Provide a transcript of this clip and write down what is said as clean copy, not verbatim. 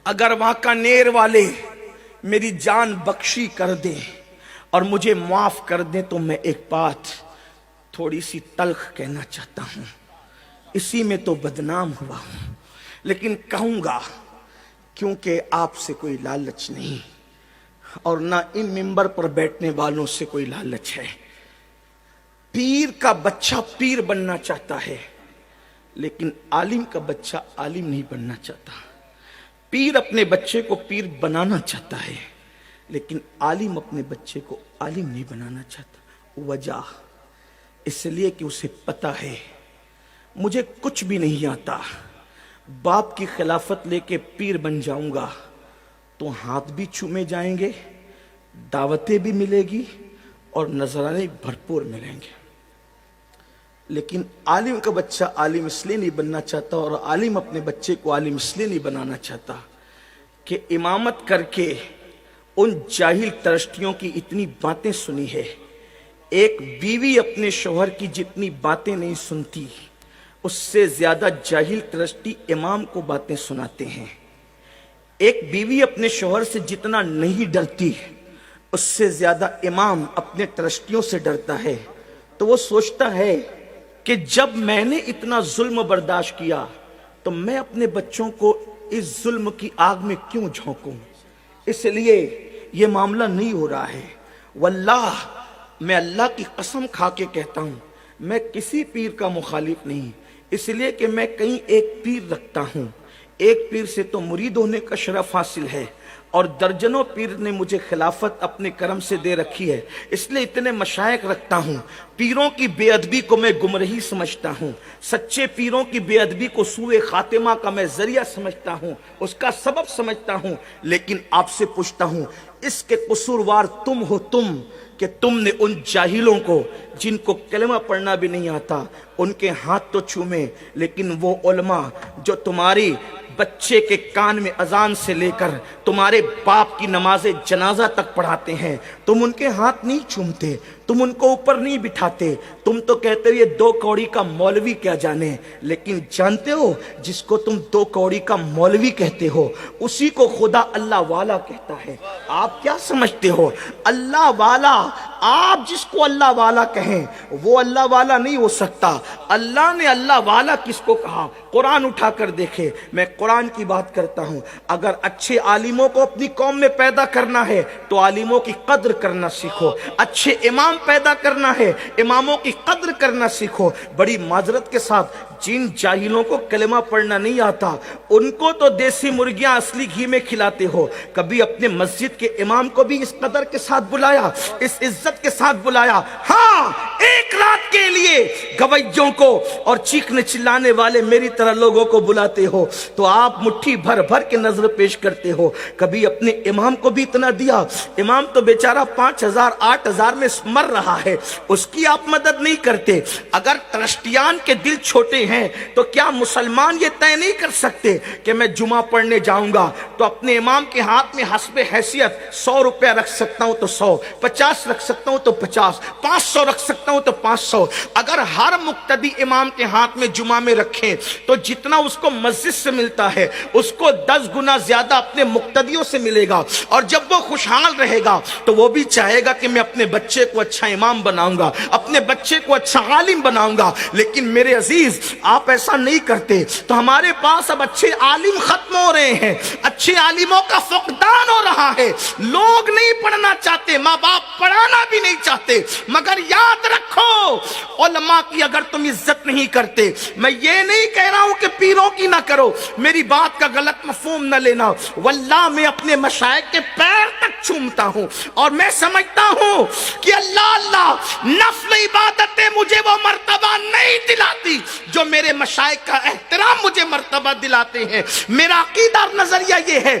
اگر واکانیر والے میری جان بخشی کر دیں اور مجھے معاف کر دیں تو میں ایک بات تھوڑی سی تلخ کہنا چاہتا ہوں، اسی میں تو بدنام ہوا ہوں، لیکن کہوں گا کیونکہ آپ سے کوئی لالچ نہیں اور نہ ان ممبر پر بیٹھنے والوں سے کوئی لالچ ہے۔ پیر کا بچہ پیر بننا چاہتا ہے لیکن عالم کا بچہ عالم نہیں بننا چاہتا۔ پیر اپنے بچے کو پیر بنانا چاہتا ہے لیکن عالم اپنے بچے کو عالم نہیں بنانا چاہتا۔ وجہ اس لیے کہ اسے پتا ہے مجھے کچھ بھی نہیں آتا، باپ کی خلافت لے کے پیر بن جاؤں گا تو ہاتھ بھی چومے جائیں گے، دعوتیں بھی ملے گی اور نذرانے بھرپور ملیں گے۔ لیکن عالم کا بچہ عالم اس لیے نہیں بننا چاہتا اور عالم اپنے بچے کو عالم اس لیے نہیں بنانا چاہتا کہ امامت کر کے ان جاہل ترشٹیوں کی اتنی باتیں سنی ہے۔ ایک بیوی اپنے شوہر کی جتنی باتیں نہیں سنتی اس سے زیادہ جاہل ترشٹی امام کو باتیں سناتے ہیں۔ ایک بیوی اپنے شوہر سے جتنا نہیں ڈرتی اس سے زیادہ امام اپنے ترشٹیوں سے ڈرتا ہے، تو وہ سوچتا ہے کہ جب میں نے اتنا ظلم برداشت کیا تو میں اپنے بچوں کو اس ظلم کی آگ میں کیوں جھونکوں، اس لیے یہ معاملہ نہیں ہو رہا ہے۔ واللہ میں اللہ کی قسم کھا کے کہتا ہوں میں کسی پیر کا مخالف نہیں، اس لیے کہ میں کہیں ایک پیر رکھتا ہوں، ایک پیر سے تو مرید ہونے کا شرف حاصل ہے اور درجنوں پیر نے مجھے خلافت اپنے کرم سے دے رکھی ہے، اس لیے اتنے مشائخ رکھتا ہوں۔ پیروں کی بے ادبی کو میں گمراہی سمجھتا ہوں، سچے پیروں کی بے ادبی کو سوء خاتمہ کا میں ذریعہ سمجھتا ہوں، اس کا سبب سمجھتا ہوں۔ لیکن آپ سے پوچھتا ہوں اس کے قصوروار تم ہو، تم کہ تم نے ان جاہلوں کو جن کو کلمہ پڑھنا بھی نہیں آتا ان کے ہاتھ تو چومے، لیکن وہ علماء جو تمہاری بچے کے کان میں اذان سے لے کر تمہارے باپ کی نماز جنازہ تک پڑھاتے ہیں، تم ان کے ہاتھ نہیں چومتے، تم ان کو اوپر نہیں بٹھاتے، تم تو کہتے ہو یہ 2 کوڑی کا مولوی کیا جانے۔ لیکن جانتے ہو جس کو تم 2 کوڑی کا مولوی کہتے ہو اسی کو خدا اللہ والا کہتا ہے۔ آپ کیا سمجھتے ہو اللہ والا؟ آپ جس کو اللہ والا کہیں وہ اللہ والا نہیں ہو سکتا۔ اللہ نے اللہ والا کس کو کہا؟ قرآن اٹھا کر دیکھے، میں قرآن کی بات کرتا ہوں۔ اگر اچھے عالموں کو اپنی قوم میں پیدا کرنا ہے تو عالموں کی قدر کرنا سیکھو، اچھے امام پیدا کرنا ہے اماموں کی قدر کرنا سیکھو۔ بڑی معذرت کے ساتھ جن جاہلوں کو کلمہ پڑھنا نہیں آتا ان کو تو دیسی مرغیاں اصلی گھی میں کھلاتے ہو، کبھی اپنے مسجد کے امام کو بھی اس قدر کے ساتھ بلایا، اس عزت کے ساتھ بلایا؟ ہاں، ایک رات کے لیے گویوں کو اور چیخنے چلانے والے میری طرح لوگوں کو بلاتے ہو تو آپ مٹھی بھر بھر کے نظر پیش کرتے ہو۔ کبھی اپنے امام کو بھی اتنا دیا؟ امام تو بیچارہ 5000 8000 میں مر رہا ہے، اس کی آپ مدد نہیں کرتے۔ اگر ترشتیان کے دل چھوٹے ہیں تو کیا مسلمان یہ طے نہیں کر سکتے کہ میں جمعہ پڑھنے جاؤں گا تو اپنے امام کے ہاتھ میں حسب حیثیت 100 روپیہ رکھ سکتا ہوں تو 100، 50 رکھ سکتا ہوں تو 50، 500 رکھ سکتا ہوں تو 500۔ اگر ہر مقتدی امام کے ہاتھ میں جمعہ میں رکھیں تو جتنا اس کو مسجد سے ملتا ہے اس کو 10 گنا زیادہ اپنے مقتدیوں سے ملے گا، اور جب وہ خوشحال رہے گا تو وہ بھی چاہے گا کہ میں اپنے بچے کو اچھا امام بناؤں گا، اپنے بچے کو اچھا عالم بناؤں گا۔ لیکن میرے عزیز آپ ایسا نہیں کرتے تو ہمارے پاس اب اچھے عالم ختم ہو رہے ہیں، اچھے عالموں کا فقدان ہو رہا ہے۔ لوگ نہیں پڑھنا چاہتے، ماں باپ پڑھانا بھی نہیں چاہتے، مگر یاد رکھو علماء کی اگر تم عزت نہیں کرتے، میں یہ نہیں کہہ رہا ہوں کہ پیروں کی نہ کرو، میری بات کا غلط مفہوم نہ لینا، واللہ میں اپنے مشائخ کے پیر تک چومتا ہوں اور میں سمجھتا ہوں کہ اللہ نفل عبادتیں مجھے وہ مرتبہ نہیں دلاتی جو میرے مشائخ کا احترام مجھے مرتبہ دلاتے ہیں۔ میرا عقیدہ اور نظریہ یہ ہے